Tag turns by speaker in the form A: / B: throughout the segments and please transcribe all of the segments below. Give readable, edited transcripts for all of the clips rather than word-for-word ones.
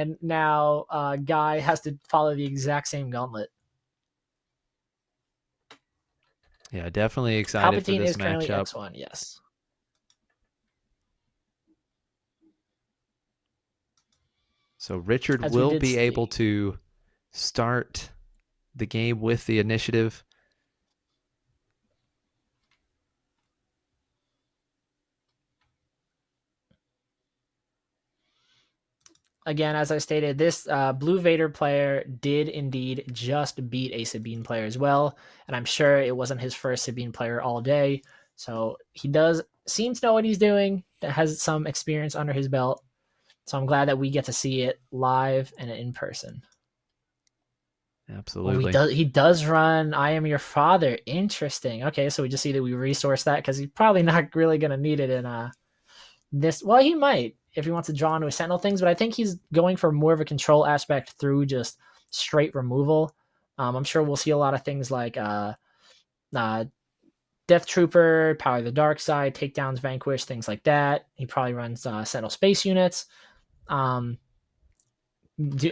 A: and now Guy has to follow the exact same gauntlet.
B: Yeah, definitely excited for
A: Palpatine
B: this
A: is currently
B: matchup.
A: X1, yes.
B: So Richard
A: As we
B: will
A: did
B: be able
A: see.
B: to start the game with the initiative.
A: Again, as I stated, this Blue Vader player did indeed just beat a Sabine player as well, and I'm sure it wasn't his first Sabine player all day. So he does seem to know what he's doing. That has some experience under his belt. So I'm glad that we get to see it live and in person. Oh,
B: Absolutely.
A: he does run I Am Your Father. Interesting. Okay, so we just see that we resource that because he's probably not really going to need it in this. Well, he might if he wants to draw into his Sentinel things, but I think he's going for more of a control aspect through just straight removal. I'm sure we'll see a lot of things like Death Trooper, Power of the Dark Side, Takedowns, Vanquish, things like that. He probably runs Sentinel Space Units. Um,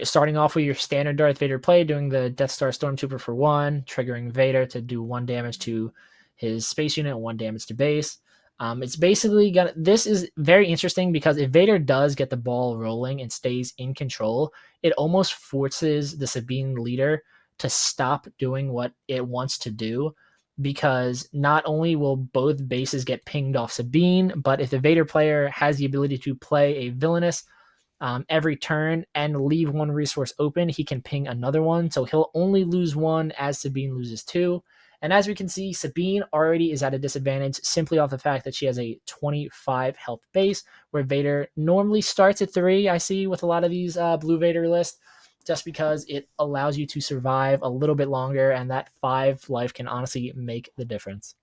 A: Starting off with your standard Darth Vader play, doing the Death Star Stormtrooper for 1, triggering Vader to do 1 damage to his space unit and 1 damage to base. It's basically gonna. This is very interesting because if Vader does get the ball rolling and stays in control, it almost forces the Sabine leader to stop doing what it wants to do. Because not only will both bases get pinged off Sabine, but if the Vader player has the ability to play a villainous every turn and leave 1 resource open, he can ping another one. So he'll only lose 1 as Sabine loses 2. And as we can see, Sabine already is at a disadvantage simply off the fact that she has a 25 health base, where Vader normally starts at 3, I see with a lot of these Blue Vader lists, just because it allows you to survive a little bit longer, and that 5 life can honestly make the difference.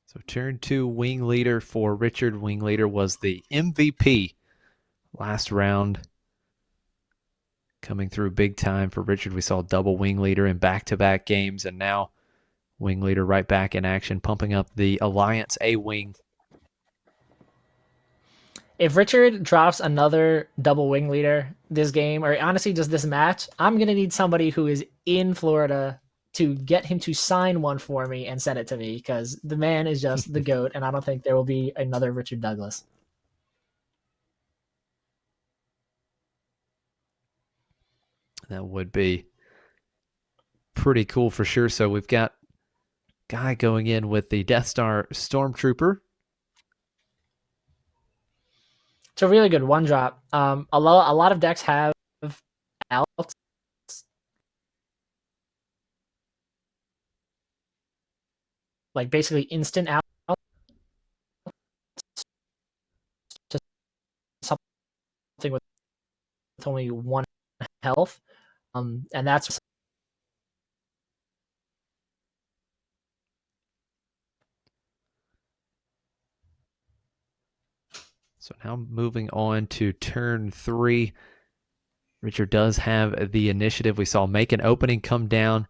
B: So turn 2 wing leader for Richard. Wing leader was the MVP last round. Coming through big time for Richard. We saw double wing leader in back-to-back games, and now wing leader right back in action, pumping up the Alliance A wing.
A: If Richard drops another double wing leader this game, or honestly just this match, I'm going to need somebody who is in Florida to get him to sign one for me and send it to me, because the man is just the GOAT, and I don't think there will be another Richard Douglas.
B: That would be pretty cool for sure. So we've got Guy going in with the Death Star Stormtrooper.
A: It's a really good 1-drop. A lot of decks have outs. Like basically instant out. Just something with only 1 health. And that's
B: So now moving on to turn 3. Richard does have the initiative. We saw make an opening, come down,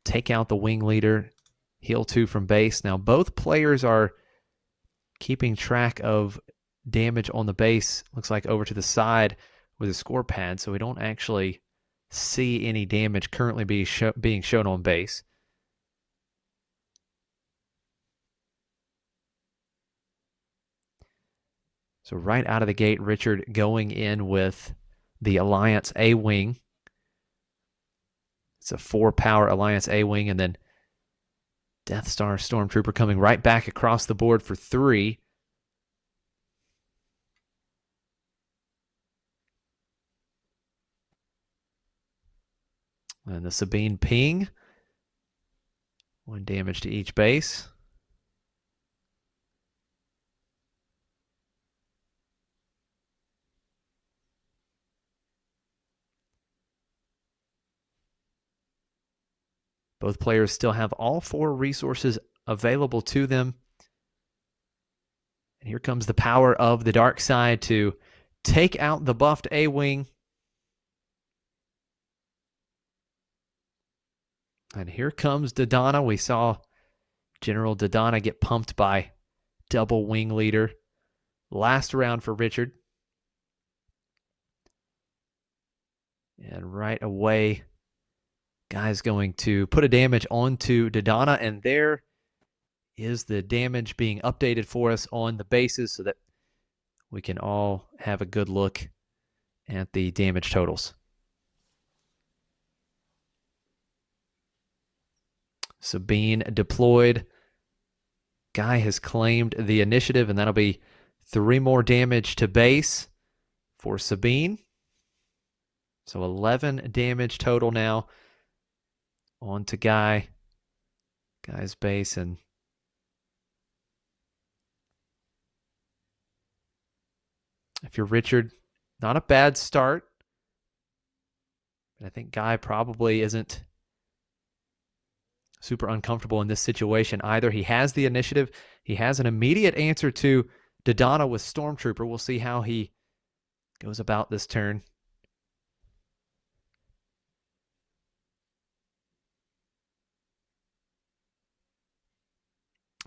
B: take out the wing leader, heal 2 from base. Now both players are keeping track of damage on the base. Looks like over to the side with a score pad, so we don't actually see any damage currently being shown on base. So right out of the gate, Richard going in with the Alliance A-Wing. It's a 4-power Alliance A-Wing, and then Death Star Stormtrooper coming right back across the board for 3. And the Sabine ping. 1 damage to each base. Both players still have all 4 resources available to them. And here comes the power of the dark side to take out the buffed A-Wing. And here comes Dodonna. We saw General Dodonna get pumped by double wing leader last round for Richard. And right away, Guy's going to put a damage onto Dodonna, and there is the damage being updated for us on the bases so that we can all have a good look at the damage totals. Sabine deployed. Guy has claimed the initiative, and that'll be 3 more damage to base for Sabine. So 11 damage total now on to Guy's base. And if you're Richard, not a bad start. I think Guy probably isn't super uncomfortable in this situation either. He has the initiative. He has an immediate answer to Dodonna with Stormtrooper. We'll see how he goes about this turn.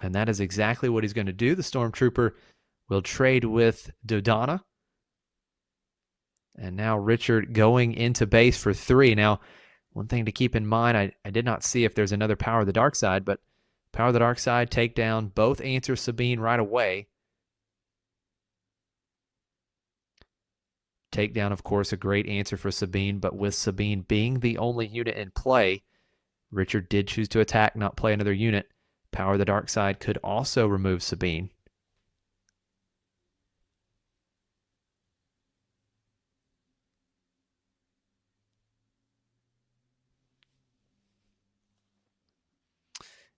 B: And that is exactly what he's going to do. The Stormtrooper will trade with Dodonna. And now Richard going into base for 3. Now, one thing to keep in mind, I did not see if there's another Power of the Dark Side, but Power of the Dark Side, take down, both answer Sabine right away. Takedown, of course, a great answer for Sabine, but with Sabine being the only unit in play, Richard did choose to attack, not play another unit. Power of the Dark Side could also remove Sabine.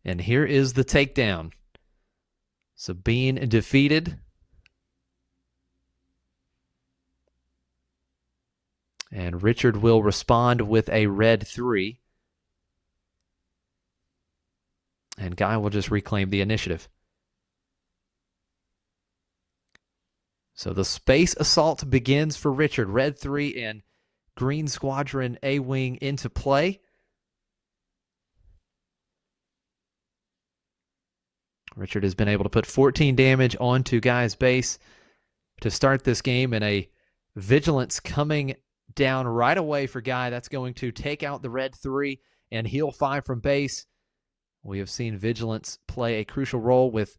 B: And here is the takedown. Sabine defeated. And Richard will respond with a red 3. And Guy will just reclaim the initiative. So the space assault begins for Richard. Red 3 and Green Squadron A-Wing into play. Richard has been able to put 14 damage onto Guy's base to start this game, and a Vigilance coming down right away for Guy. That's going to take out the red 3 and heal 5 from base. We have seen Vigilance play a crucial role with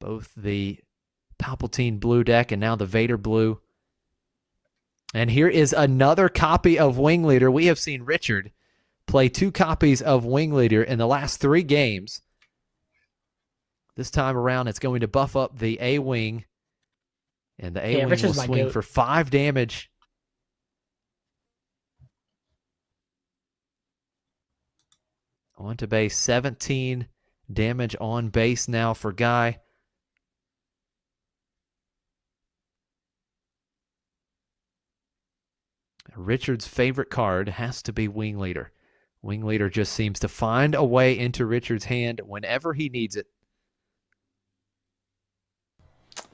B: both the Palpatine blue deck and now the Vader blue. And here is another copy of Wing Leader. We have seen Richard play 2 copies of Wing Leader in the last 3 games. This time around, it's going to buff up the A-Wing. And the A-Wing will swing for 5 damage. On to base, 17 damage on base now for Guy. Richard's favorite card has to be Wing Leader. Wing Leader just seems to find a way into Richard's hand whenever he needs it.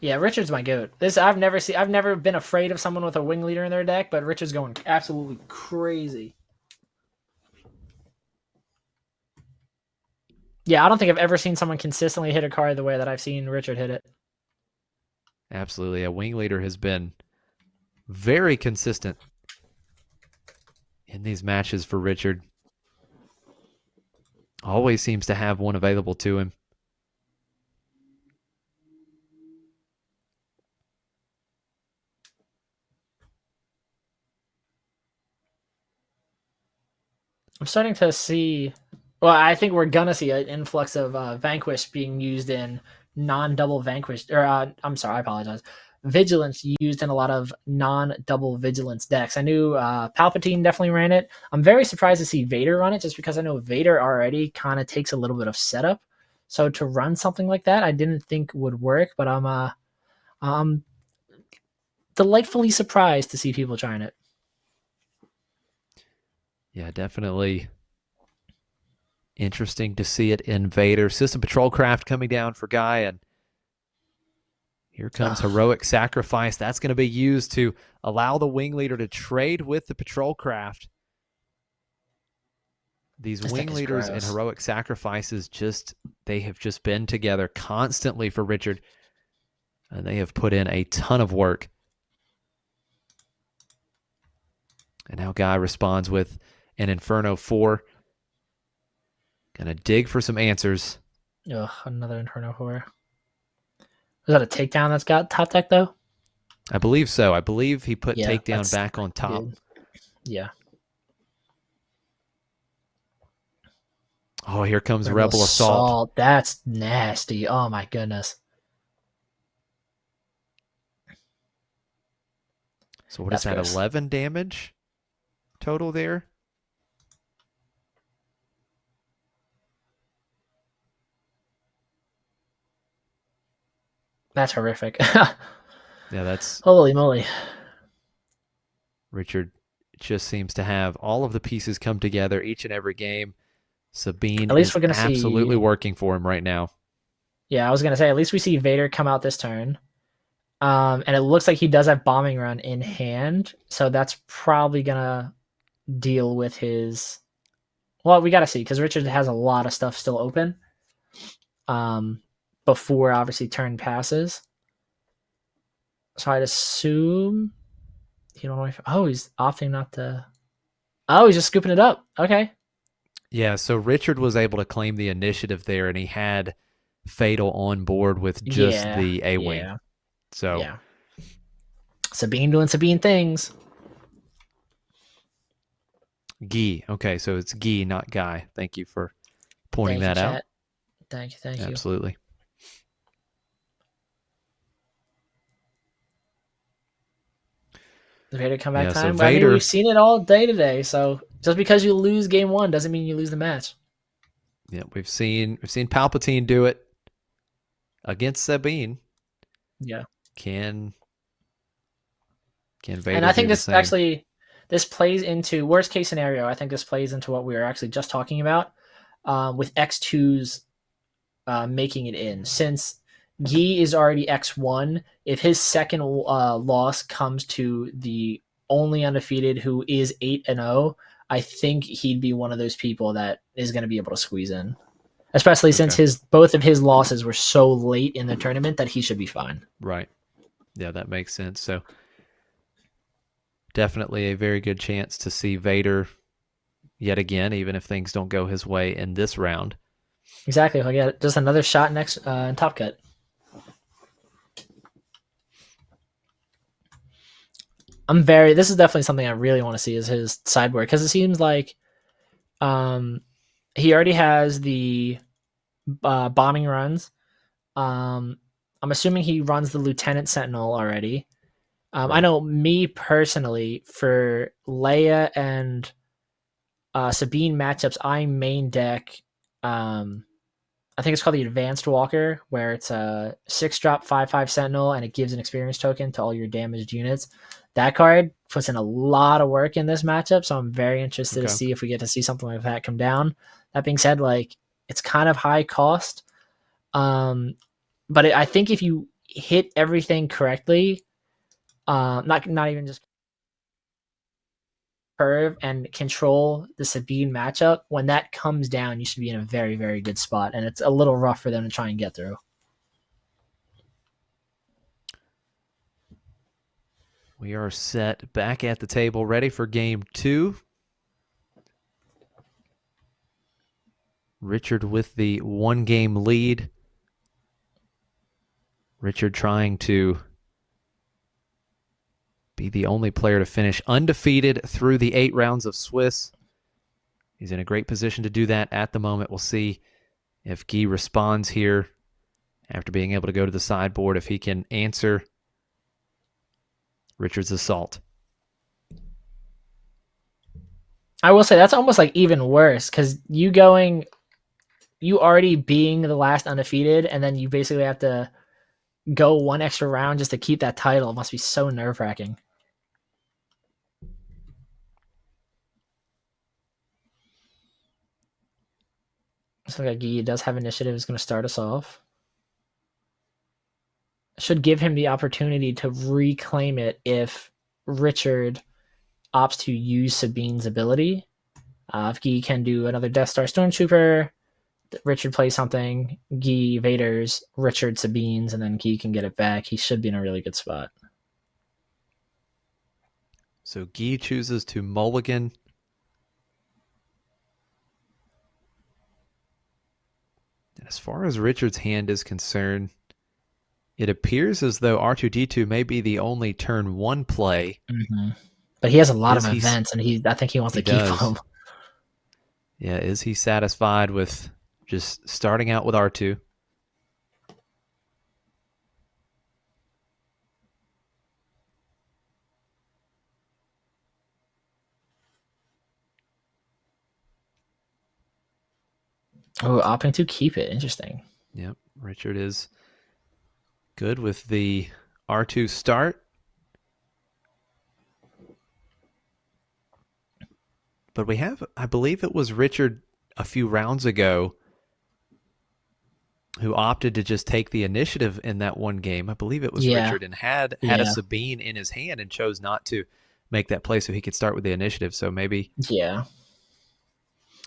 A: Yeah, Richard's my goat. I've never been afraid of someone with a Wing Leader in their deck, but Richard's going absolutely crazy. Yeah, I don't think I've ever seen someone consistently hit a card the way that I've seen Richard hit it.
B: Absolutely. A Wing Leader has been very consistent in these matches for Richard. Always seems to have one available to him.
A: I'm starting to see... Well, I think we're going to see an influx of Vanquish being used in non-double Vanquish... I'm sorry, I apologize. Vigilance used in a lot of non-double Vigilance decks. I knew Palpatine definitely ran it. I'm very surprised to see Vader run it, just because I know Vader already kind of takes a little bit of setup. So to run something like that, I didn't think would work, but I'm delightfully surprised to see people trying it.
B: Yeah, definitely interesting to see it in Vader. System Patrol Craft coming down for Guy, and here comes Heroic Sacrifice. That's going to be used to allow the Wing Leader to trade with the Patrol Craft. These Wing Leaders and Heroic Sacrifices they have just been together constantly for Richard, and they have put in a ton of work. And now Guy responds with an Inferno 4. Gonna dig for some answers.
A: Ugh, another Inferno horror. Was that a takedown that's got top deck though?
B: I believe so. I believe he put
A: Yeah,
B: takedown back on top.
A: did. Yeah.
B: Oh, here comes Rebel Assault.
A: That's nasty. Oh my goodness.
B: So what
A: That's
B: is that?
A: gross.
B: 11 damage total there?
A: That's horrific.
B: Yeah, that's
A: Holy moly.
B: Richard just seems to have all of the pieces come together each and every game. Sabine
A: At least
B: is
A: we're gonna
B: absolutely
A: see.
B: working for him right now.
A: Yeah, I was gonna say at least we see Vader come out this turn. And it looks like he does have bombing run in hand, so that's probably gonna deal with his. Well, we gotta see because Richard has a lot of stuff still open. Before obviously turn passes, so I'd assume he don't know. Oh, he's opting not to. Oh, he's just scooping it up. Okay.
B: Yeah, so Richard was able to claim the initiative there, and he had Fatal on board with just
A: Yeah.
B: the A Wing.
A: Yeah.
B: So
A: Yeah. Sabine doing Sabine things.
B: Gui. Okay, so it's Gui, not Guy. Thank you for pointing
A: Thank you,
B: that out.
A: chat. Thank you. Thank you.
B: Absolutely.
A: The Vader comeback
B: Yeah, so
A: time. I mean,
B: Vader.
A: we've seen it all day today. So just because you lose game one doesn't mean you lose the match.
B: Yeah, we've seen Palpatine do it against Sabine.
A: Yeah.
B: Can
A: And
B: Vader
A: I
B: do
A: think
B: the
A: this
B: same?
A: actually this plays into worst case scenario. I think this plays into what we were actually just talking about with X2's making it in. Since Yi is already X1, if his second loss comes to the only undefeated who is 8-0, I think he'd be one of those people that is going to be able to squeeze in. Especially since
B: Okay.
A: both of his losses were so late in the tournament that he should be fine.
B: Right. Yeah, that makes sense. So definitely a very good chance to see Vader yet again, even if things don't go his way in this round.
A: Exactly. He'll get just another shot next in Top Cut. This is definitely something I really want to see is his sideboard because it seems like he already has the bombing runs. I'm assuming he runs the Lieutenant Sentinel already. I
B: Right.
A: know me personally for Leia and Sabine matchups, I main deck. I think it's called the Advanced Walker, where it's a 6-drop 5/5 Sentinel, and it gives an experience token to all your damaged units. That card puts in a lot of work in this matchup, so I'm very interested to
B: Okay.
A: see if we get to see something like that come down. That being said, like it's kind of high cost, but I think if you hit everything correctly, not even just curve and control the Sabine matchup, when that comes down, you should be in a very, very good spot. And it's a little rough for them to try and get through.
B: We are set back at the table, ready for game 2. Richard with the 1-game lead. Richard trying to be the only player to finish undefeated through the 8 rounds of Swiss. He's in a great position to do that at the moment. We'll see if Guy responds here after being able to go to the sideboard, if he can answer Richard's assault.
A: I will say that's almost like even worse because you already being the last undefeated, and then you basically have to go one extra round just to keep that title. It must be so nerve wracking. So like Guy does have initiative, is going to start us off. Should give him the opportunity to reclaim it if Richard opts to use Sabine's ability. If Guy can do another Death Star Stormtrooper, Richard plays something, Guy Vader's, Richard Sabine's, and then Guy can get it back. He should be in a really good spot.
B: So Gui chooses to mulligan. And as far as Richard's hand is concerned, it appears as though R2D2 may be the only turn 1 play.
A: Mm-hmm. But he has a lot
B: Is
A: of
B: he?
A: events, and I think he wants
B: He
A: to keep
B: does.
A: them.
B: Yeah, is he satisfied with just starting out with R2?
A: Oh, opting to keep it. Interesting.
B: Yep, Richard is good with the R2 start. But we have, I believe it was Richard a few rounds ago who opted to just take the initiative in that one game. I believe it was
A: Yeah.
B: Richard and had a
A: Yeah.
B: Sabine in his hand and chose not to make that play so he could start with the initiative. So maybe
A: Yeah.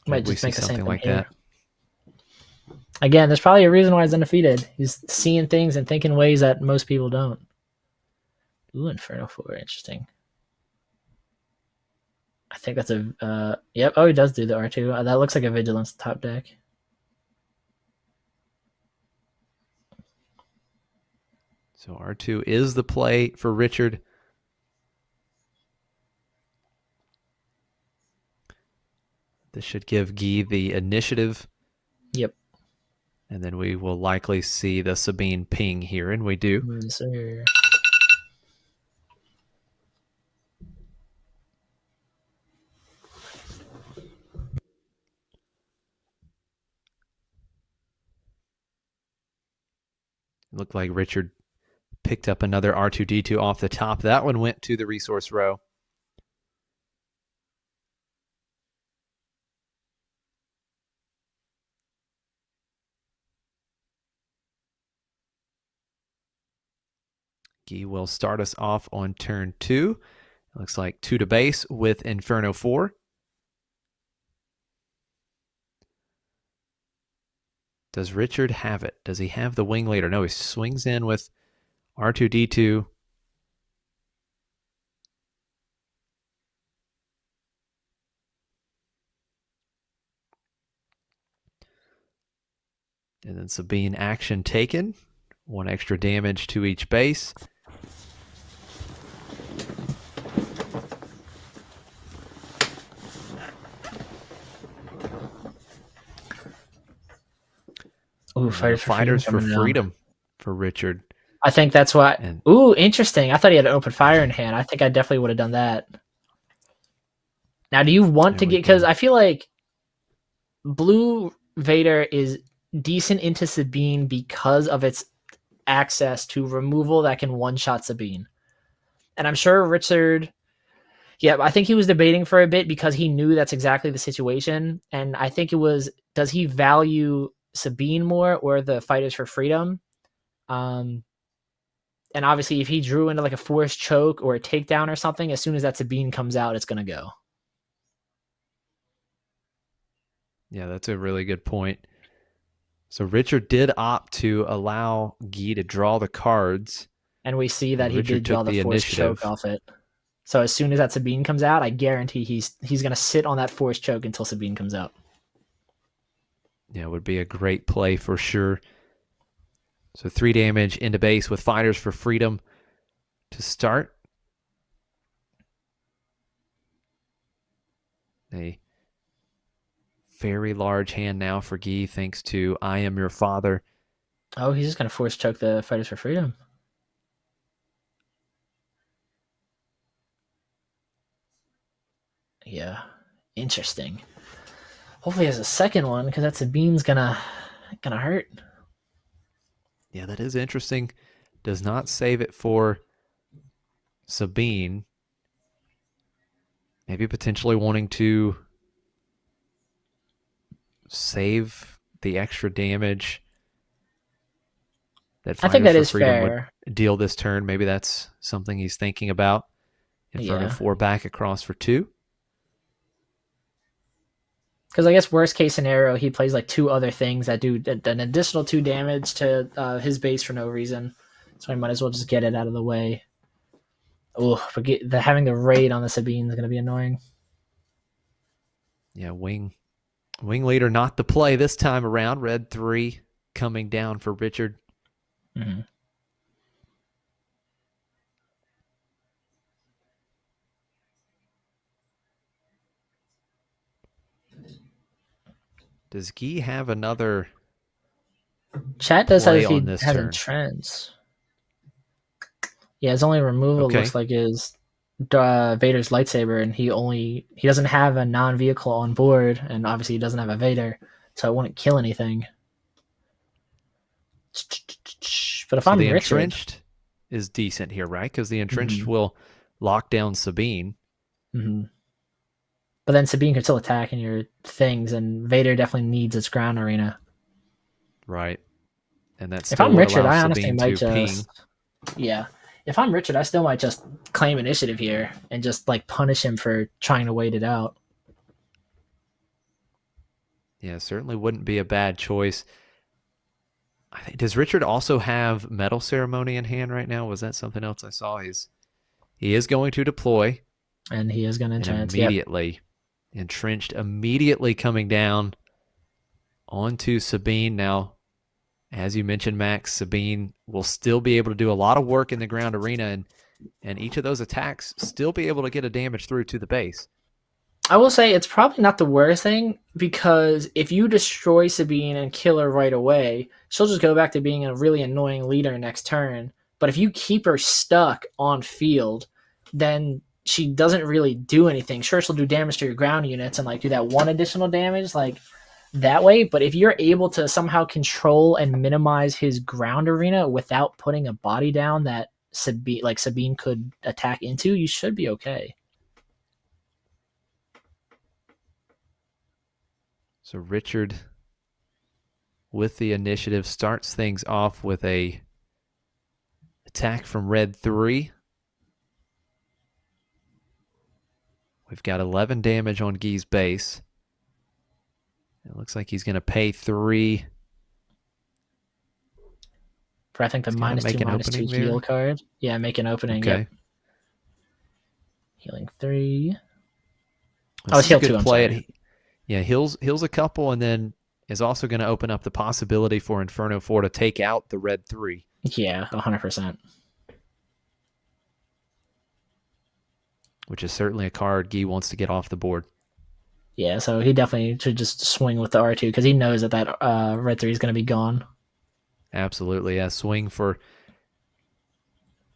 B: maybe
A: Might
B: we
A: just
B: see
A: make the same
B: something
A: thing
B: like
A: here.
B: that.
A: Again, there's probably a reason why he's undefeated. He's seeing things and thinking ways that most people don't. Ooh, Inferno 4. Interesting. I think that's a... yep. Oh, he does do the R2. That looks like a Vigilance top deck.
B: So R2 is the play for Richard. This should give Guy the initiative.
A: Yep.
B: And then we will likely see the Sabine ping here, and we do.
A: Yes, sir.
B: It looked like Richard picked up another R2D2 off the top. That one went to the resource row. Guy will start us off on turn 2. It looks like 2 to base with Inferno 4. Does Richard have it? Does he have the wing leader? No, he swings in with R2D2. And then Sabine action taken. 1 extra damage to each base.
A: Ooh,
B: Fighters for
A: coming down.
B: freedom for Richard.
A: I think that's why.
B: And
A: Ooh, interesting. I thought he had an open fire in hand. I think I definitely would have done that. Now, do you want to
B: there we
A: get... Because
B: go.
A: I feel like Blue Vader is decent into Sabine because of its access to removal that can one-shot Sabine. And I'm sure Richard... Yeah, I think he was debating for a bit because he knew that's exactly the situation. And I think it was, does he value Sabine more or the Fighters for Freedom? And obviously, if he drew into like a forced choke or a takedown or something, as soon as that Sabine comes out, it's going to go.
B: Yeah, that's a really good point. So Richard did opt to allow Guy to draw the cards.
A: And we see that
B: And
A: he
B: Richard
A: did draw
B: took
A: the
B: the
A: forced choke
B: initiative.
A: off it. So as soon as that Sabine comes out, I guarantee he's going to sit on that forced choke until Sabine comes out.
B: Yeah, it would be a great play for sure. So 3 damage into base with Fighters for Freedom to start. A very large hand now for Guy, thanks to I Am Your Father.
A: Oh, he's just going to force choke the Fighters for Freedom. Yeah, interesting. Hopefully, he has a second one because that Sabine's gonna hurt.
B: Yeah, that is interesting. Does not save it for Sabine. Maybe potentially wanting to save the extra damage that
A: I think
B: Fighters
A: that
B: for
A: is
B: Freedom would
A: fair.
B: deal this turn. Maybe that's something he's thinking about. Inferno
A: Yeah,
B: 4 back across for 2.
A: because I guess worst case scenario, he plays like 2 other things that do an additional 2 damage to his base for no reason. So I might as well just get it out of the way. Oh, forget the having the raid on the Sabine is going to be annoying.
B: Yeah, wing leader not the play this time around. Red 3 coming down for Richard.
A: Mm-hmm.
B: Does Gui have another
A: Chat does
B: play
A: says
B: on
A: he
B: this
A: has
B: turn?
A: entrenched. Yeah, his only removal
B: Okay.
A: looks like is Vader's lightsaber, and he doesn't have a non-vehicle on board, and obviously he doesn't have a Vader, so it wouldn't kill anything. But if
B: So
A: I'm
B: the
A: Richard,
B: entrenched is decent here, right? Because the entrenched
A: mm-hmm,
B: will lock down Sabine.
A: mm-hmm. But then Sabine could still attack in your things, and Vader definitely needs its ground arena.
B: Right. And that
A: If
B: still
A: I'm
B: would
A: Richard,
B: allow
A: I honestly
B: Sabine
A: might
B: to ping.
A: just yeah. If I'm Richard, I still might just claim initiative here and just like punish him for trying to wait it out.
B: Yeah, certainly wouldn't be a bad choice. Does Richard also have Medal Ceremony in hand right now? Was that something else I saw? He is going to deploy
A: And he is going to
B: and
A: entrance. Yep.
B: immediately entrenched, immediately coming down onto Sabine. Now, as you mentioned, Max, Sabine will still be able to do a lot of work in the ground arena, and each of those attacks still be able to get a damage through to the base.
A: I will say it's probably not the worst thing because if you destroy Sabine and kill her right away, she'll just go back to being a really annoying leader next turn. But if you keep her stuck on field, then she doesn't really do anything. Sure, she'll do damage to your ground units and like do that one additional damage like that way. But if you're able to somehow control and minimize his ground arena without putting a body down that Sabine could attack into, you should be okay.
B: So Richard, with the initiative, starts things off with a attack from Red 3. We've got 11 damage on Gui's base. It looks like he's going to pay 3.
A: For I think the
B: He's going to
A: minus
B: make
A: two,
B: an
A: minus two
B: opening
A: heal
B: there.
A: card. Yeah, make an opening. Yep.
B: Okay.
A: Healing 3. Oh,
B: This
A: it's
B: is a
A: heal 2.
B: good
A: I'm
B: play.
A: sorry.
B: Yeah, heals a couple, and then is also going to open up the possibility for Inferno 4 to take out the Red 3.
A: Yeah, 100%.
B: Which is certainly a card Guy wants to get off the board.
A: Yeah, so he definitely should just swing with the R2 because he knows that red 3 is going to be gone.
B: Absolutely. Yeah, swing for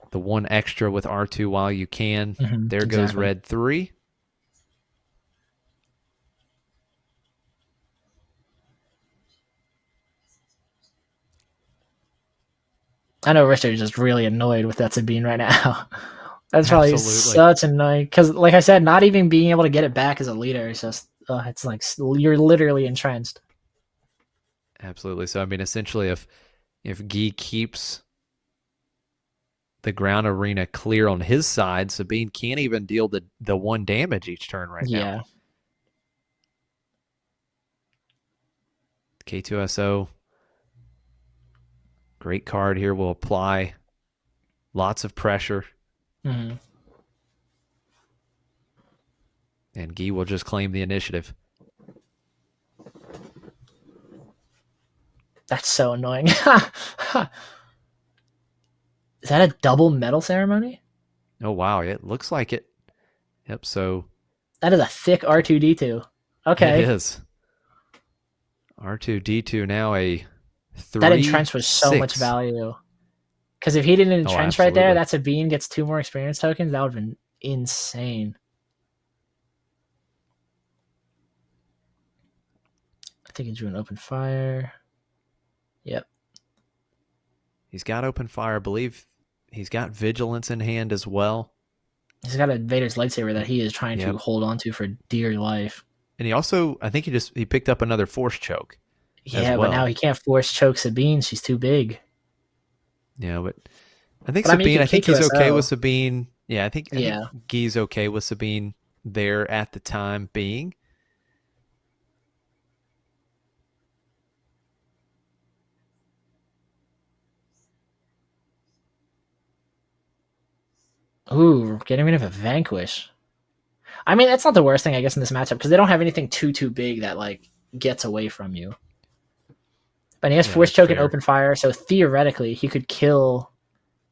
B: the one extra with R2 while you can. There goes
A: Exactly.
B: Red 3.
A: I know Richard's just really annoyed with that Sabine right now. That's probably
B: Absolutely.
A: such annoying because, like I said, not even being able to get it back as a leader is just, it's like you're literally entrenched.
B: Absolutely. So I mean, essentially, if Guy keeps the ground arena clear on his side, Sabine can't even deal the one damage each turn right now.
A: Yeah.
B: K2SO, great card here, will apply lots of pressure.
A: Mm-hmm.
B: And Guy will just claim the initiative.
A: That's so annoying. Is that a double medal ceremony?
B: Oh, wow. It looks like it. Yep. So
A: That is a thick R2D2.
B: it
A: Okay.
B: is. R2D2 now a
A: That
B: 3
A: entrench was so much
B: 6.
A: value. Because if he didn't
B: Oh,
A: entrench right there,
B: absolutely.
A: that Sabine gets 2 more experience tokens. That would have been insane. I think he drew an open fire. Yep.
B: He's got open fire. I believe he's got vigilance in hand as well.
A: He's got a Vader's lightsaber that he is trying to
B: Yep.
A: hold on to for dear life.
B: And he also, I think he picked up another force choke as
A: Yeah, but now
B: well.
A: he can't force choke Sabine. She's too big.
B: Yeah, but I think
A: But I mean, you
B: Sabine,
A: could
B: I think he's okay
A: K2SO.
B: with Sabine. Yeah, I think
A: Yeah.
B: Guy's okay with Sabine there at the time being.
A: Ooh, getting rid of a Vanquish. I mean, that's not the worst thing, I guess, in this matchup because they don't have anything too big that like gets away from you. But he has
B: Yeah,
A: Force
B: that's
A: Choke and
B: fair.
A: Open Fire, so theoretically he could kill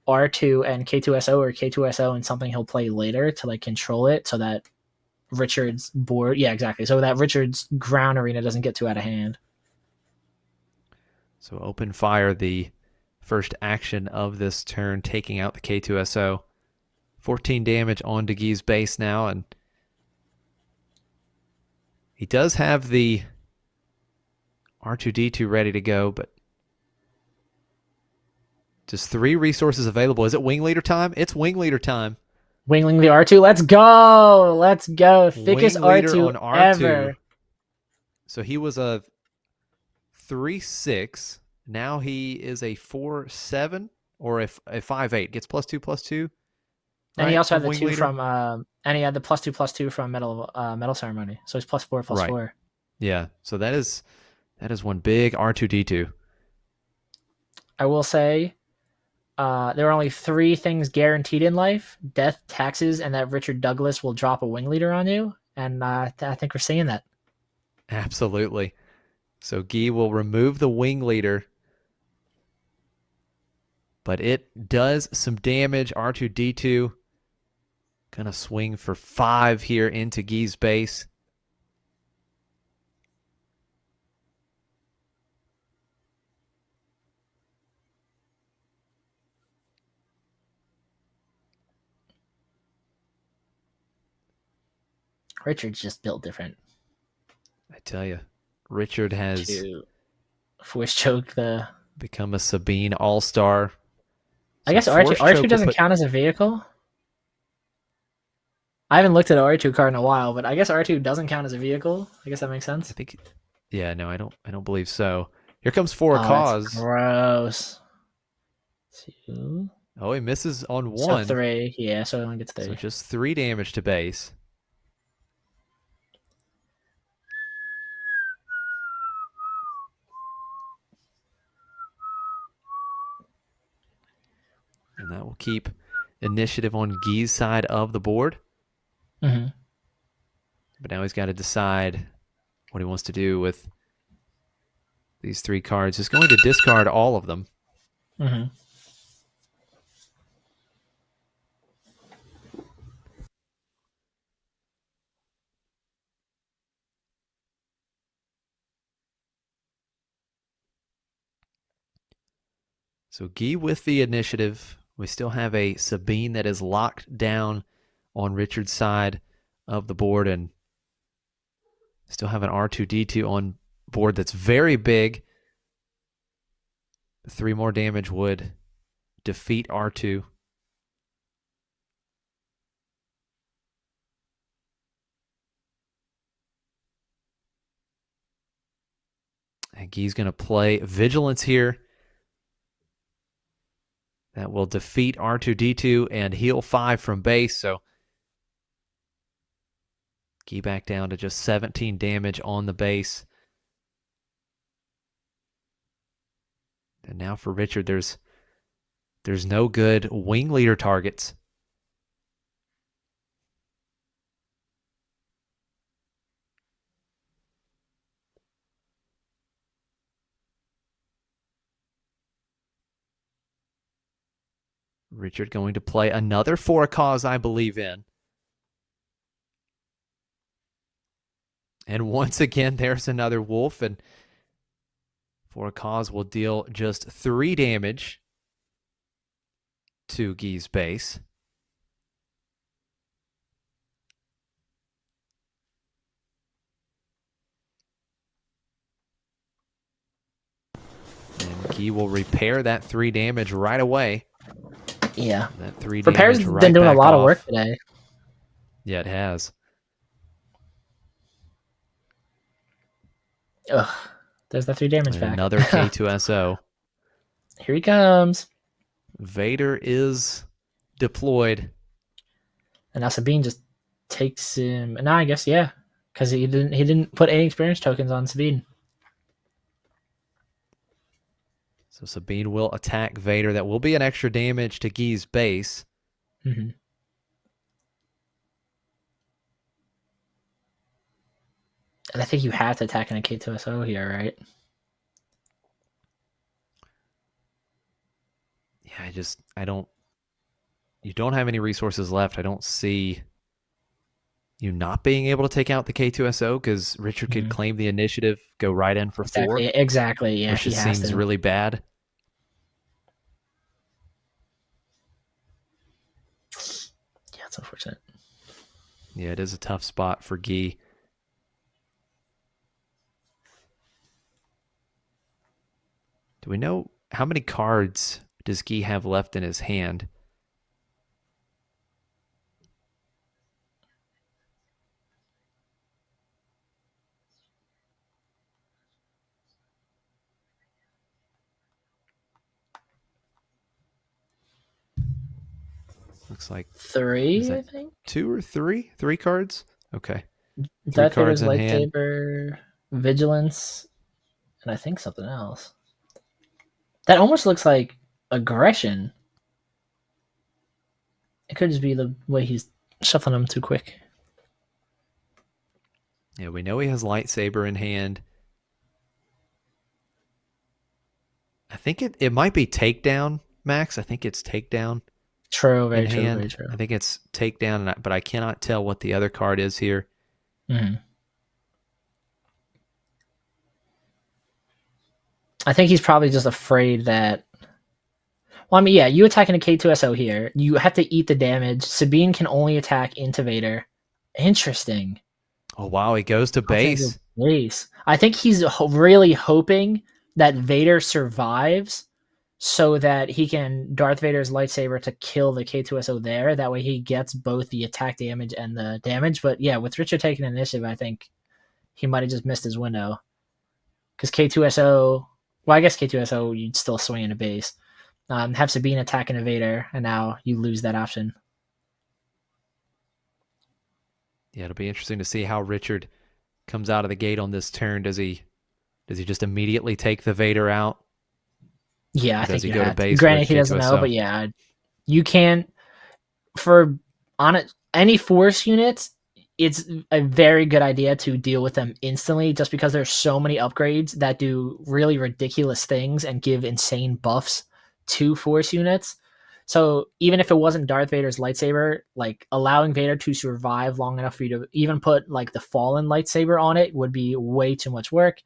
A: R2 and K2SO or K2SO and something he'll play later to like control it so that Richard's board, yeah, exactly, so that Richard's ground arena doesn't get too out of hand.
B: So open fire, the first action of this turn, taking out the K2SO. 14 damage on Gui's base now, and he does have the R2D2 ready to go, but just 3 resources available. Is it Wing Leader time? It's Wing Leader time.
A: Wingling the R2, let's go! Let's go! Thickest
B: Wing Leader
A: R2
B: on R2.
A: ever.
B: So he was a 3-6. Now he is a 4-7 or a 5-8. Gets +2/+2,
A: And he
B: right?
A: also had
B: From
A: the
B: Wing
A: two
B: Leader?
A: from and he had the +2/+2 from Metal Ceremony. So he's +4
B: Right.
A: +4.
B: Yeah. So that is one big R2D2.
A: I will say there are only 3 things guaranteed in life: death, taxes, and that Richard Douglas will drop a wing leader on you. And I think we're seeing that.
B: Absolutely. So Guy will remove the Wing Leader, but it does some damage. R2D2 gonna swing for 5 here into Guy's base.
A: Richard's just built different
B: I tell you, Richard has
A: to force choke the.
B: become a Sabine all-star.
A: I
B: So
A: guess R2
B: Force
A: R2
B: Choke will
A: doesn't
B: put...
A: count as a vehicle. I haven't looked at an R2 card in a while, but I guess R2 doesn't count as a vehicle. I guess that makes
B: I
A: sense.
B: think... Yeah, no, I don't believe so. Here comes For a
A: Oh, that's
B: Cause.
A: gross. 2.
B: Oh, he misses on
A: So
B: 1.
A: 3. Yeah, so he only gets
B: So
A: 3.
B: just 3 damage to base. And that will keep initiative on Guy's side of the board.
A: Mm-hmm.
B: But now he's got to decide what he wants to do with these 3 cards. He's going to discard all of them.
A: Mm-hmm.
B: So Guy with the initiative. We still have a Sabine that is locked down on Richard's side of the board, and still have an R2D2 on board that's very big. 3 more damage would defeat R2. And Guy's going to play Vigilance here. That will defeat R2D2 and heal 5 from base. So Guy back down to just 17 damage on the base. And now for Richard, there's no good Wing Leader targets. Richard going to play another For a Cause I believe in. And once again, there's another wolf, and For a Cause will deal just 3 damage to Guy's base. And Guy will repair that 3 damage right away.
A: Yeah.
B: That 3
A: Repair's
B: damage right
A: been doing a
B: back
A: lot of
B: off.
A: work today.
B: Yeah, it has.
A: Ugh. There's the 3 damage
B: And
A: back.
B: another K2SO.
A: Here he comes.
B: Vader is deployed.
A: And now Sabine just takes him. And now I guess, yeah. Because he didn't put any experience tokens on Sabine.
B: So Sabine will attack Vader. That will be an extra damage to Guy's base.
A: Mm-hmm. And I think you have to attack in a K2SO here, right?
B: Yeah, I don't. You don't have any resources left. I don't see you not being able to take out the K2SO because Richard could
A: Mhm.
B: claim the initiative, go right in for 4,
A: Exactly. Yeah,
B: which
A: he
B: just
A: has
B: seems
A: to.
B: really bad.
A: Yeah, it's unfortunate.
B: Yeah, it is a tough spot for Gui. Do we know how many cards does Gui have left in his hand? Looks like, is
A: 3,
B: that
A: I think.
B: 2 or 3? 3 cards? Okay. 3
A: Darth
B: cards
A: Vader's
B: in hand.
A: lightsaber, vigilance, and I think something else. That almost looks like aggression. It could just be the way he's shuffling them too quick.
B: Yeah, we know he has lightsaber in hand. I think it might be takedown, Max. I think it's takedown
A: True,
B: in
A: very true,
B: hand.
A: very true.
B: I think it's takedown, but I cannot tell what the other card is here.
A: Mm-hmm. I think he's probably just afraid that. Well, I mean, yeah, you attacking a K2SO here. You have to eat the damage. Sabine can only attack into Vader. Interesting.
B: Oh wow, he goes to
A: I'll take the
B: base.
A: base. I think he's really hoping that Vader survives so that he can Darth Vader's lightsaber to kill the K2SO there. That way he gets both the attack damage and the damage. But yeah, with Richard taking initiative, I think he might have just missed his window. Because K2SO, well, I guess K2SO, you'd still swing in a base. Have Sabine attacking a Vader, and now you lose that option.
B: Yeah, it'll be interesting to see how Richard comes out of the gate on this turn. Does he just immediately take the Vader out?
A: Yeah,
B: Or
A: I
B: does
A: think
B: he
A: you
B: go to
A: had to.
B: base with
A: Granted, he doesn't know,
B: K2SO?
A: but yeah, you can for on it any force units. It's a very good idea to deal with them instantly, just because there's so many upgrades that do really ridiculous things and give insane buffs to force units. So even if it wasn't Darth Vader's lightsaber, like allowing Vader to survive long enough for you to even put like the fallen lightsaber on it would be way too much work.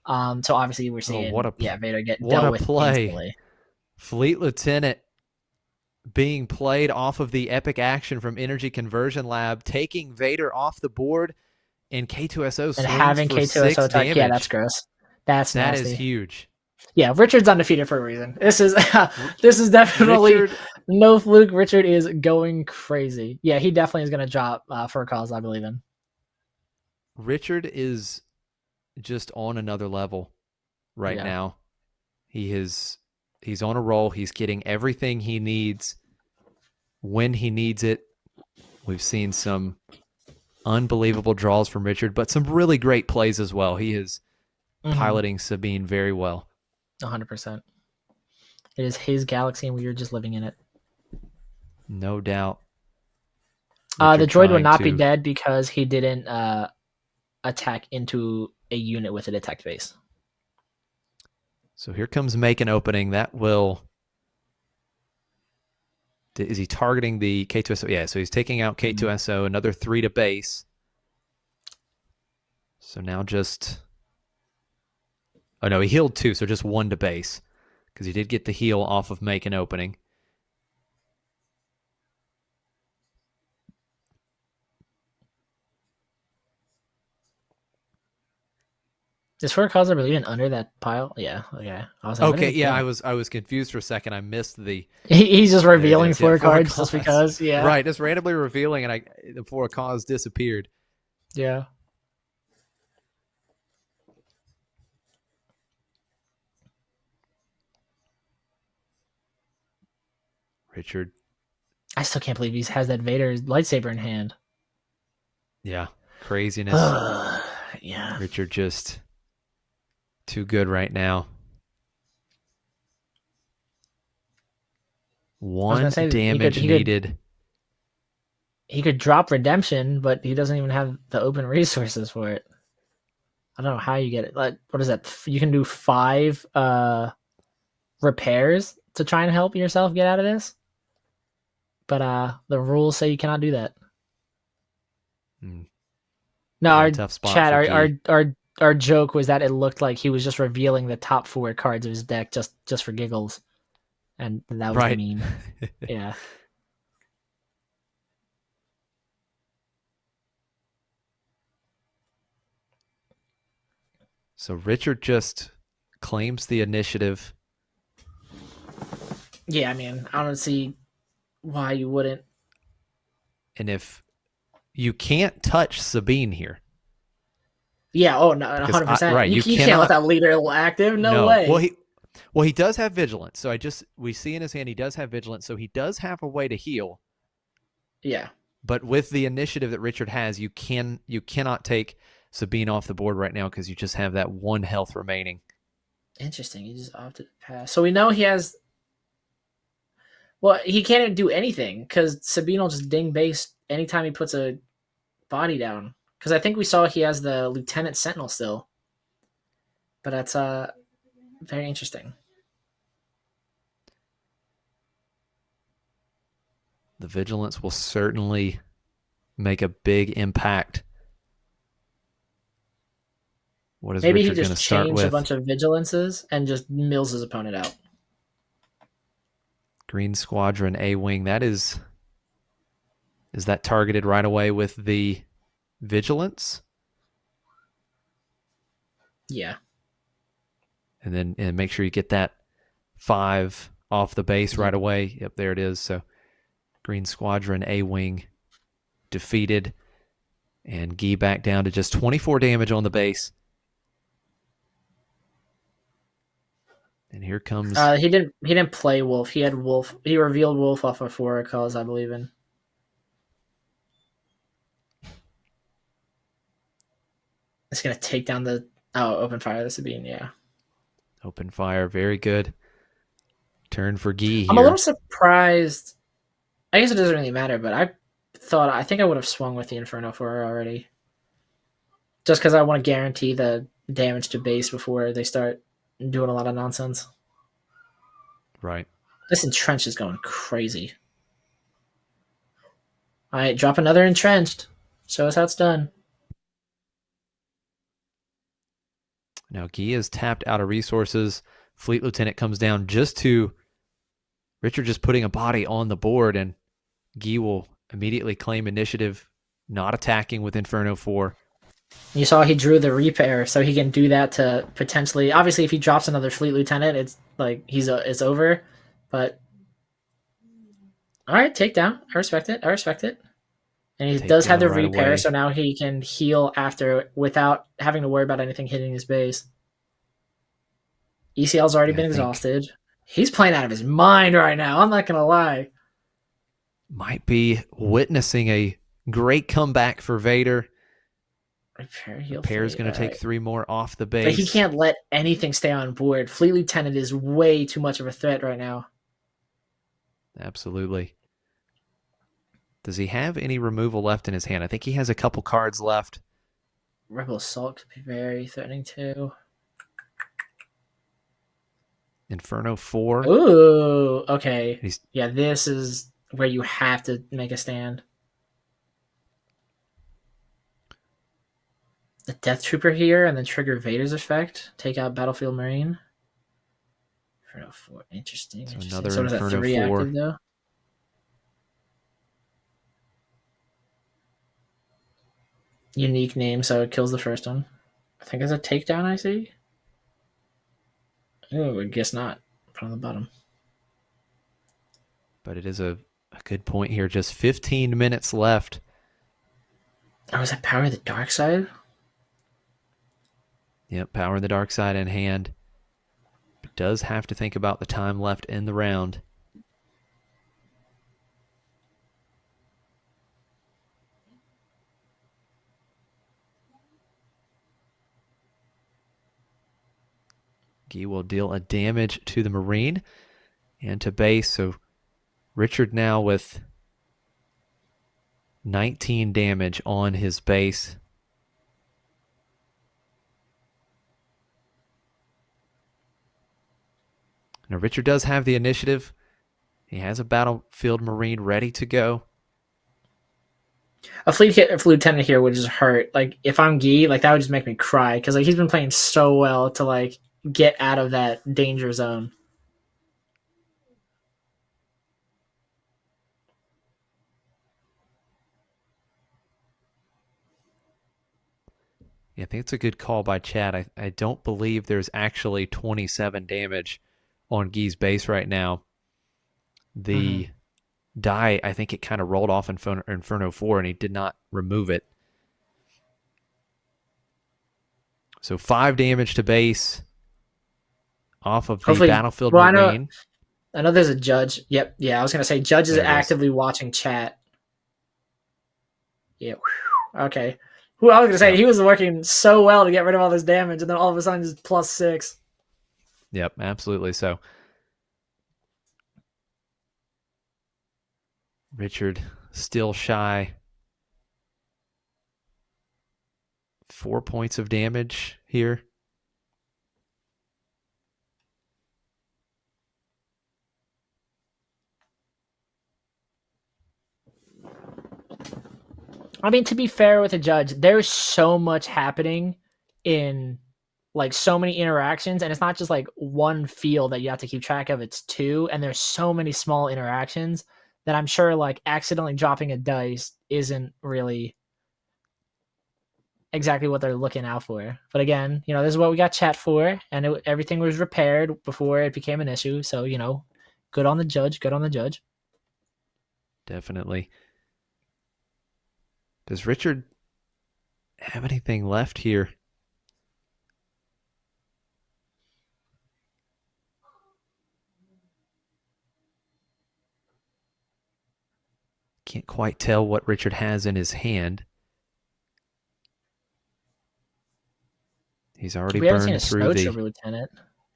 A: So obviously we're
B: Oh,
A: seeing Vader get
B: what
A: dealt
B: a
A: with
B: play.
A: instantly.
B: Fleet Lieutenant being played off of the epic action from Energy Conversion Lab, taking Vader off the board, and K2SO
A: And
B: swings
A: having
B: for
A: K2SO
B: 6
A: attack, yeah, that's
B: damage.
A: gross. That's
B: That is
A: nasty.
B: huge.
A: Yeah, Richard's undefeated for a reason. This is
B: R-
A: this is definitely
B: Richard
A: no fluke. Richard is going crazy. Yeah, he definitely is going to drop for a cause I believe in.
B: Richard is just on another level right
A: Yeah.
B: now. He's on a roll. He's getting everything he needs when he needs it. We've seen some unbelievable draws from Richard, but some really great plays as well. He is piloting Sabine very well.
A: 100%. It is his galaxy, and we are just living in it.
B: No doubt.
A: The
B: Richard
A: droid would
B: trying
A: not be
B: to.
A: dead because he didn't attack into a unit with a detect base.
B: So here comes make an opening. That will. Is he targeting the K2SO? Yeah, so he's taking out K2SO, another 3 to base. So now just. Oh, no, he healed 2, so just 1 to base. Because he did get the heal off of make an opening.
A: Is for a cause I believe in under that pile? Yeah. Okay. I was like, what is
B: Okay,
A: it
B: yeah,
A: doing?
B: I was confused for a second. I missed the.
A: He's just
B: There it
A: revealing
B: is. Yeah,
A: four
B: for a
A: cards just
B: cause.
A: because. Yeah.
B: Right, just randomly revealing, and for a cause disappeared.
A: Yeah.
B: Richard.
A: I still can't believe he has that Vader lightsaber in hand.
B: Yeah, craziness.
A: Yeah.
B: Richard just too good right now.
A: I was gonna
B: 1
A: say
B: damage needed.
A: he could drop redemption, but he doesn't even have the open resources for it. I don't know how you get it. Like, what is that? You can do 5 repairs to try and help yourself get out of this. But the rules say you cannot do that.
B: Mm,
A: No,
B: yeah,
A: our
B: tough spot
A: chat,
B: for
A: our
B: Gui.
A: our joke was that it looked like he was just revealing the top 4 cards of his deck just for giggles, and that was the
B: Right.
A: meme. Yeah.
B: So Richard just claims the initiative.
A: Yeah, I mean, I don't see why you wouldn't.
B: And if you can't touch Sabine here,
A: Yeah, oh no,
B: because
A: 100%.
B: right,
A: You
B: you
A: you can't let
B: cannot.
A: that leader active. No
B: No.
A: way.
B: Well, he does have vigilance. So we see in his hand he does have vigilance. So he does have a way to heal.
A: Yeah.
B: But with the initiative that Richard has, you cannot take Sabine off the board right now because you just have that 1 health remaining.
A: Interesting. He just opted to pass. So we know he has. Well, he can't even do anything because Sabine will just ding base anytime he puts a body down. Because I think we saw he has the Lieutenant Sentinel still. But that's very interesting.
B: The vigilance will certainly make a big impact. What is
A: Maybe he
B: Richard going to
A: just
B: start
A: changed a
B: with?
A: bunch of vigilances and just mills his opponent out.
B: Green Squadron A Wing. Is that targeted right away with the vigilance?
A: Yeah.
B: And make sure you get that 5 off the base right away. Yep, there it is. So Green Squadron A Wing defeated, and Gui back down to just 24 damage on the base. And here comes.
A: He didn't play Wolf. He had Wolf. He revealed Wolf off of 4 calls, I believe in. It's gonna take down the open fire the Sabine, yeah.
B: Open fire, very good. Turn for Gui
A: I'm a little
B: here.
A: surprised. I guess it doesn't really matter, but I think I would have swung with the Inferno for her already. Just because I want to guarantee the damage to base before they start doing a lot of nonsense.
B: Right.
A: This entrench is going crazy. Alright, drop another entrenched. Show us how it's done.
B: Now Gui is tapped out of resources. Fleet Lieutenant comes down just to Richard just putting a body on the board, and Gui will immediately claim initiative, not attacking with Inferno 4.
A: You saw he drew the repair, so he can do that to potentially. Obviously, if he drops another Fleet Lieutenant, it's like it's over. But all right, takedown. I respect it. I respect it. And he does have
B: Takedown
A: the
B: right
A: repair,
B: away.
A: so now he can heal after without having to worry about anything hitting his base. ECL's already
B: And I
A: been
B: think
A: exhausted. He's playing out of his mind right now. I'm not gonna lie.
B: might be witnessing a great comeback for Vader.
A: Repair, heal,
B: Repair is
A: fleet.
B: going
A: All
B: to take
A: right.
B: 3 more off the
A: But he
B: base.
A: can't let anything stay on board. Fleet Lieutenant is way too much of a threat right now.
B: Absolutely. Does he have any removal left in his hand? I think he has a couple cards left.
A: Rebel Assault could be very threatening too.
B: Inferno 4.
A: Ooh, okay.
B: He's
A: Yeah, this is where you have to make a stand. The Death Trooper here and then trigger Vader's effect. Take out Battlefield Marine. Inferno 4. Interesting,
B: so
A: interesting.
B: another
A: So does that
B: Inferno
A: 3
B: 4.
A: active though? Unique name, so it kills the first one. I think it's a takedown, I see. Oh, I guess not. Put on the bottom.
B: But it is a good point here. Just 15 minutes left.
A: Oh, is that Power of the Dark Side?
B: Yep, Power in the Dark Side in hand. But does have to think about the time left in the round. Gui will deal a damage to the Marine and to base. So Richard now with 19 damage on his base. Now, Richard does have the initiative. He has a battlefield marine ready to go.
A: A fleet lieutenant here would just hurt. Like if I'm Guy, like that would just make me cry because like he's been playing so well to like get out of that danger zone.
B: Yeah, I think it's a good call by Chad. I don't believe there's actually 27 damage on Guy's base right now. The die, I think it kind of rolled off Inferno 4 and he did not remove it. So 5 damage to base off of the
A: Hopefully,
B: Battlefield
A: well,
B: Marine.
A: I know there's a judge. Yep, yeah, I was gonna say judge is actively watching chat. Yeah, okay. Who I was gonna say he was working so well to get rid of all this damage, and then all of a sudden just +6.
B: Yep, absolutely. So Richard still shy. 4 points of damage here.
A: I mean, to be fair with the judge, there's so much happening in like so many interactions, and it's not just like one field that you have to keep track of, it's two, and there's so many small interactions that I'm sure like accidentally dropping a dice isn't really exactly what they're looking out for. But again, this is what we got chat for, and everything was repaired before it became an issue. So good on the judge. Good on the judge.
B: Definitely. Does Richard have anything left here? Can't quite tell what Richard has in his hand. He's already burned through the
A: lieutenant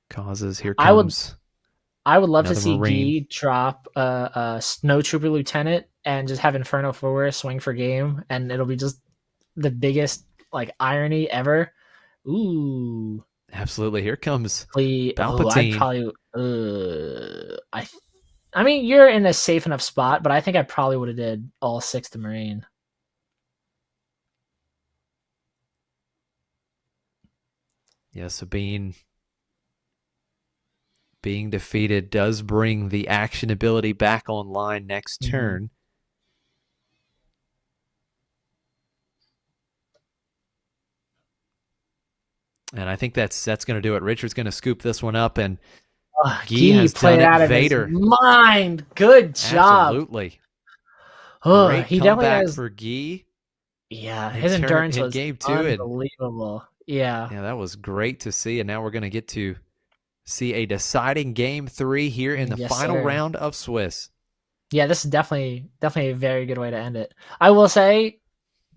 B: causes. Here comes.
A: I would love to see
B: Marine.
A: Guy drop a snow trooper lieutenant and just have Inferno 4 swing for game, and it'll be just the biggest like irony ever. Ooh,
B: absolutely! Here comes
A: Palpatine. I mean, you're in a safe enough spot, but I think I probably would have did all 6th Marine.
B: Yeah, Sabine being defeated does bring the action ability back online next turn. And I think that's going to do it. Richard's going to scoop this one up, and Guy has done it. Vader,
A: of his mind. Good job.
B: Absolutely.
A: Oh,
B: great comeback for Guy.
A: Yeah, his endurance was
B: game 2
A: unbelievable. Yeah,
B: that was great to see. And now we're going to get to see a deciding game 3 here in the final round of Swiss.
A: Yeah, this is definitely a very good way to end it. I will say,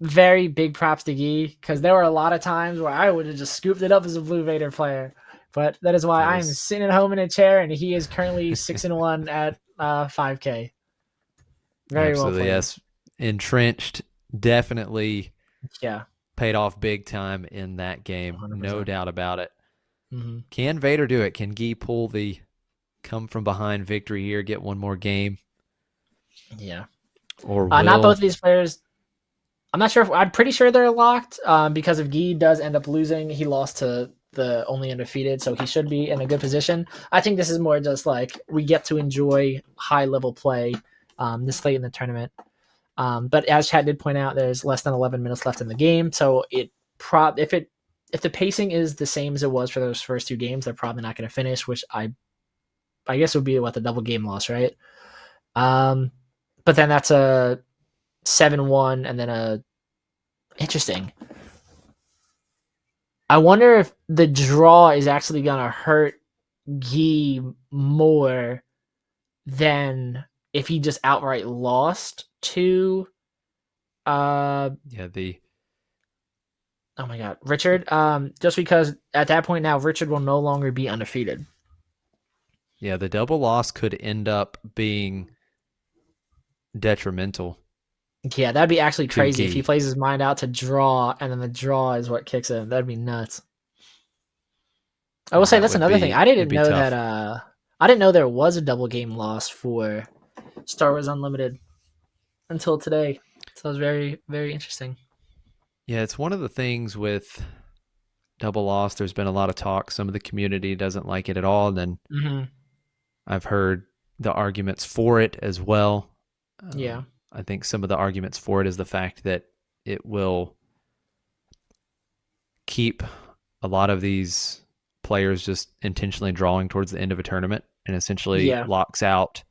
A: very big props to Guy, because there were a lot of times where I would have just scooped it up as a Blue Vader player. But that is why I'm sitting at home in a chair, and he is currently 6-1 at 5K. Very well played.
B: Yes. Entrenched, definitely.
A: Yeah.
B: Paid off big time in that game. 100%. No doubt about it.
A: Mm-hmm.
B: Can Vader do it? Can Guy pull the come from behind victory here, get one more game?
A: Yeah.
B: Or
A: not both of these players. I'm not sure. I'm pretty sure they're locked because if Guy does end up losing, he lost to the only undefeated, so he should be in a good position. I think this is more just like we get to enjoy high-level play this late in the tournament. But as Chad did point out, there's less than 11 minutes left in the game, so if the pacing is the same as it was for those first two games, they're probably not going to finish, which I guess would be the double game loss, right? But then that's a 7-1 and then interesting. I wonder if the draw is actually going to hurt Guy more than if he just outright lost to oh my god, Richard. Just because at that point now Richard will no longer be undefeated.
B: Yeah, the double loss could end up being detrimental.
A: Yeah, that'd be actually crazy if he plays his mind out to draw, and then the draw is what kicks him. That'd be nuts. I will say that's another thing. I didn't know that I didn't know there was a double game loss for Star Wars Unlimited until today. So it was very, very interesting.
B: Yeah, it's one of the things with double loss. There's been a lot of talk. Some of the community doesn't like it at all. And then
A: Mm-hmm.
B: I've heard the arguments for it as well.
A: Yeah.
B: I think some of the arguments for it is the fact that it will keep a lot of these players just intentionally drawing towards the end of a tournament and essentially
A: Yeah.
B: locks out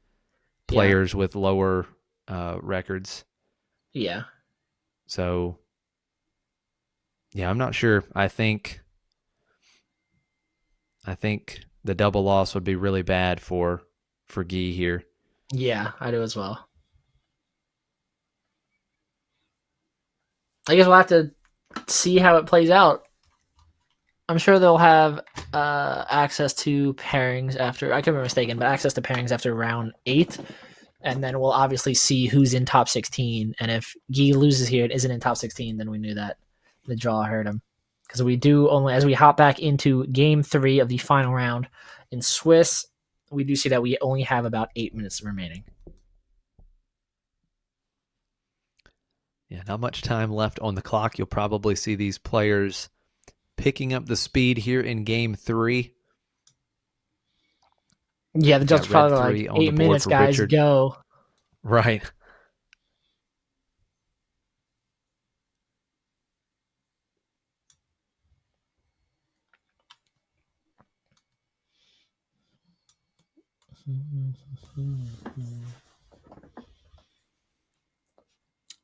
A: Yeah.
B: players with lower records.
A: Yeah.
B: So, yeah, I'm not sure. I think the double loss would be really bad for Gui here.
A: Yeah, I do as well. I guess we'll have to see how it plays out. I'm sure they'll have access to pairings after, I could be mistaken, but access to pairings after round 8. And then we'll obviously see who's in top 16. And if Gui loses here and isn't in top 16, then we knew that the draw hurt him. Because we do only, as we hop back into game 3 of the final round in Swiss, we do see that we only have about 8 minutes remaining.
B: Yeah, not much time left on the clock. You'll probably see these players picking up the speed here in game 3.
A: Yeah, the judge
B: Red
A: probably
B: 3
A: like
B: on the
A: 8
B: board
A: minutes,
B: for
A: guys,
B: Richard.
A: go.
B: Right.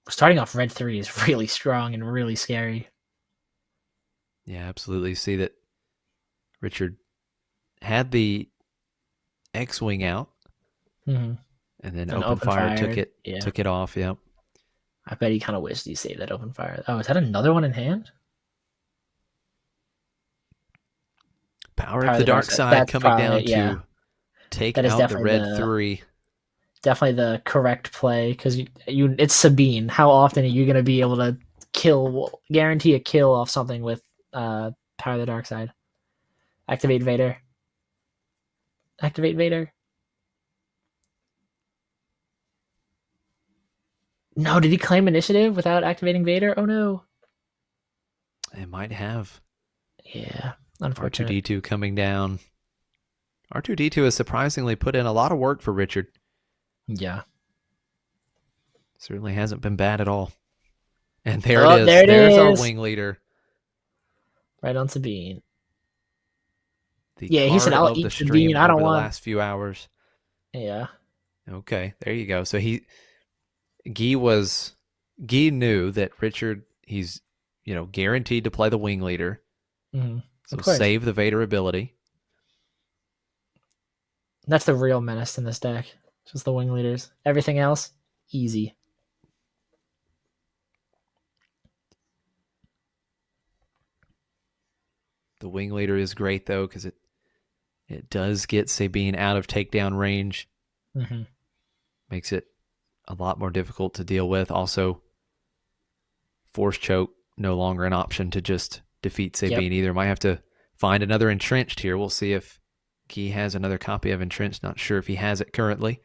A: Starting off red 3 is really strong and really scary.
B: Yeah, absolutely. You see that Richard had the X-wing out,
A: Mm-hmm.
B: and then
A: And
B: open
A: open
B: fire
A: fire. Yeah.
B: took it off. Yep.
A: I bet he kind of wished he saved that open fire. Oh, is that another one in hand?
B: Power of the dark side
A: That's
B: coming
A: probably,
B: down
A: yeah.
B: to take
A: That is
B: out the red 3.
A: definitely the correct play because it's Sabine. How often are you going to be able to guarantee a kill off something with Power of the Dark Side? Activate Vader. Activate Vader. No, did he claim initiative without activating Vader? Oh no.
B: It might have.
A: Yeah, unfortunate.
B: R2D2 coming down. R2D2 has surprisingly put in a lot of work for Richard.
A: Yeah.
B: Certainly hasn't been bad at all. And there it
A: Oh,
B: is.
A: there it
B: There's our
A: is.
B: wing leader.
A: Right on Sabine.
B: The
A: Yeah, he said,
B: card
A: "I'll
B: of the
A: eat
B: stream
A: Sabine. I don't
B: over the
A: want."
B: last few hours.
A: Yeah.
B: Okay, there you go. So Gui knew that Richard, he's guaranteed to play the wing leader.
A: Mm-hmm.
B: So
A: Of course.
B: save the Vader ability.
A: That's the real menace in this deck. Just the wing leaders. Everything else, easy.
B: The wing leader is great though because it does get Sabine out of takedown range.
A: Mm-hmm.
B: Makes it a lot more difficult to deal with. Also, force choke no longer an option to just defeat Sabine either. Might have to find another entrenched here. We'll see if Gui has another copy of entrenched. Not sure if he has it currently.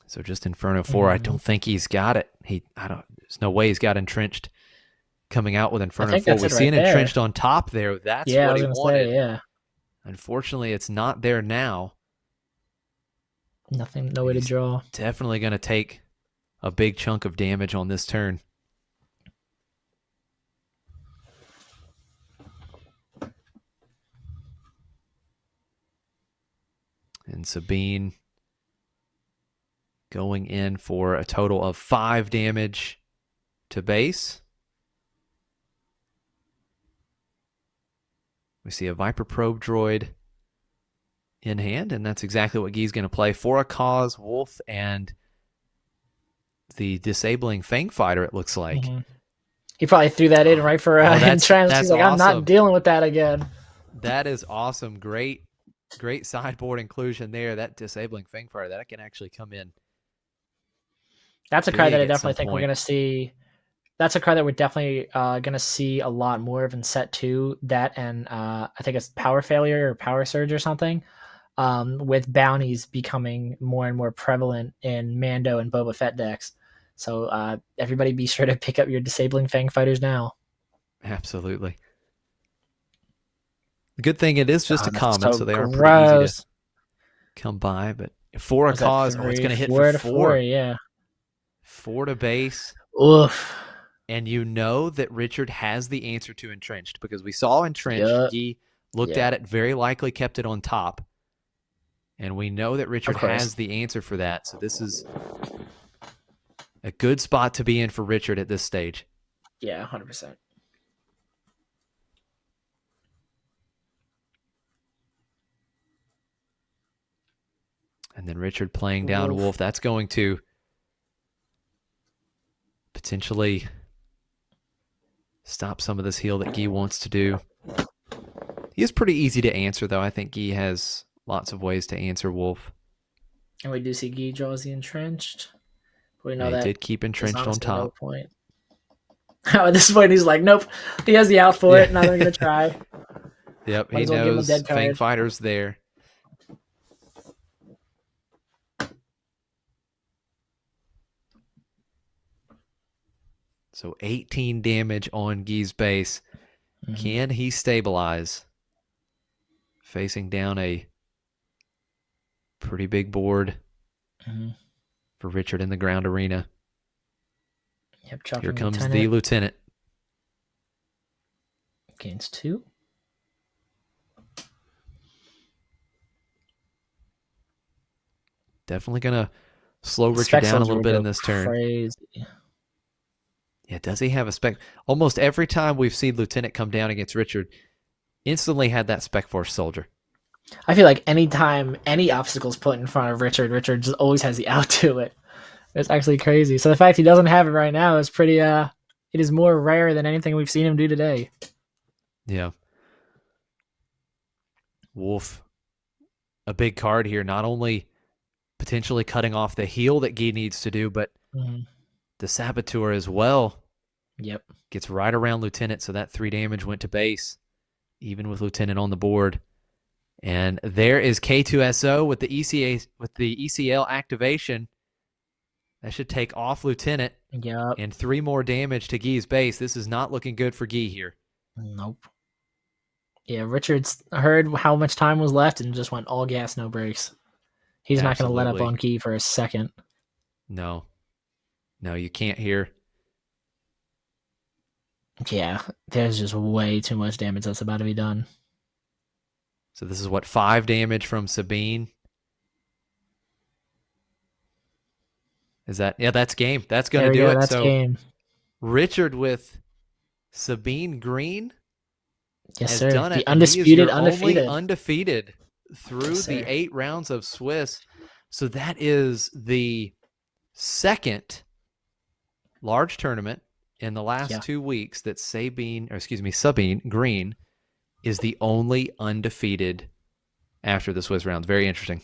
B: So just Inferno 4, I don't think he's got it. There's no way he's got entrenched coming out with Inferno 4. We see an entrenched on top there. That's what he wanted.
A: Yeah.
B: Unfortunately, it's not there now.
A: Nothing, no way to draw.
B: Definitely going to take a big chunk of damage on this turn. And Sabine going in for a total of 5 damage to base. We see a Viper Probe droid in hand, and that's exactly what Gui's going to play for a cause, Wolf, and the disabling Fang Fighter, it looks like.
A: Mm-hmm. He probably threw that in right for entrenched. He's like,
B: awesome.
A: I'm not dealing with that again.
B: That is awesome. Great sideboard inclusion there. That disabling Fang Fighter, that can actually come in.
A: That's a card that
B: big
A: I
B: at some
A: definitely think we're
B: point.
A: gonna see. That's a card that we're definitely gonna see a lot more of in set 2. That and I think it's Power Failure or Power Surge or something. With bounties becoming more and more prevalent in Mando and Boba Fett decks. So everybody be sure to pick up your Disabling Fang Fighters now.
B: Absolutely. The good thing it is just
A: Oh,
B: a
A: that's
B: common,
A: so
B: so they are pretty easy to
A: gross.
B: come by. But for a
A: Was that
B: cause, oh, it's
A: 3,
B: going to hit for
A: 4 to 4?
B: 4.
A: Yeah.
B: 4 to base.
A: Oof.
B: And you know that Richard has the answer to Entrenched because we saw Entrenched.
A: Yep.
B: Guy looked
A: Yep.
B: at it, very likely kept it on top. And we know that Richard
A: Of course.
B: has the answer for that. So this is a good spot to be in for Richard at this stage.
A: Yeah, 100%.
B: And then Richard playing down Wolf. That's going to potentially stop some of this heal that Guy wants to do. He is pretty easy to answer, though. I think Guy has lots of ways to answer Wolf.
A: And we do see Guy draws the Entrenched. We know
B: And he
A: that
B: did keep Entrenched on top.
A: No point. At this point, he's like, nope. He has the out for it. Not even going to try.
B: Yep,
A: Might
B: he
A: as well give him a
B: knows
A: dead
B: Fang
A: card.
B: Fighter's there. So 18 damage on Guy's base. Mm-hmm. Can he stabilize? Facing down a pretty big board for Richard in the ground arena.
A: Yep,
B: here comes the Lieutenant.
A: Gains 2.
B: Definitely going to slow Richard down a little bit in this turn.
A: Crazy.
B: Yeah, does he have a spec? Almost every time we've seen Lieutenant come down against Richard, instantly had that Spec Force soldier.
A: I feel like anytime any obstacle's put in front of Richard, Richard just always has the out to it. It's actually crazy. So the fact he doesn't have it right now is pretty, it is more rare than anything we've seen him do today.
B: Yeah. Wolf, a big card here, not only potentially cutting off the heal that Guy needs to do, but the Saboteur as well.
A: Yep.
B: Gets right around Lieutenant, so that 3 damage went to base, even with Lieutenant on the board. And there is K2SO with the ECL activation. That should take off Lieutenant.
A: Yep.
B: And 3 more damage to Guy's base. This is not looking good for Guy here.
A: Nope. Yeah, Richard's heard how much time was left and just went all gas, no brakes. He's not going to let up on Guy for a second.
B: No. No, you can't here.
A: Yeah, there's just way too much damage that's about to be done.
B: So this is what, 5 damage from Sabine? Is that, yeah, that's game. That's going to do it.
A: That's
B: so
A: game.
B: Richard with Sabine Green.
A: Yes,
B: has
A: sir.
B: done it.
A: The undisputed,
B: only undefeated through the 8 rounds of Swiss. So that is the second large tournament in the last 2 weeks that Sabine Green is the only undefeated after the Swiss rounds. Very interesting.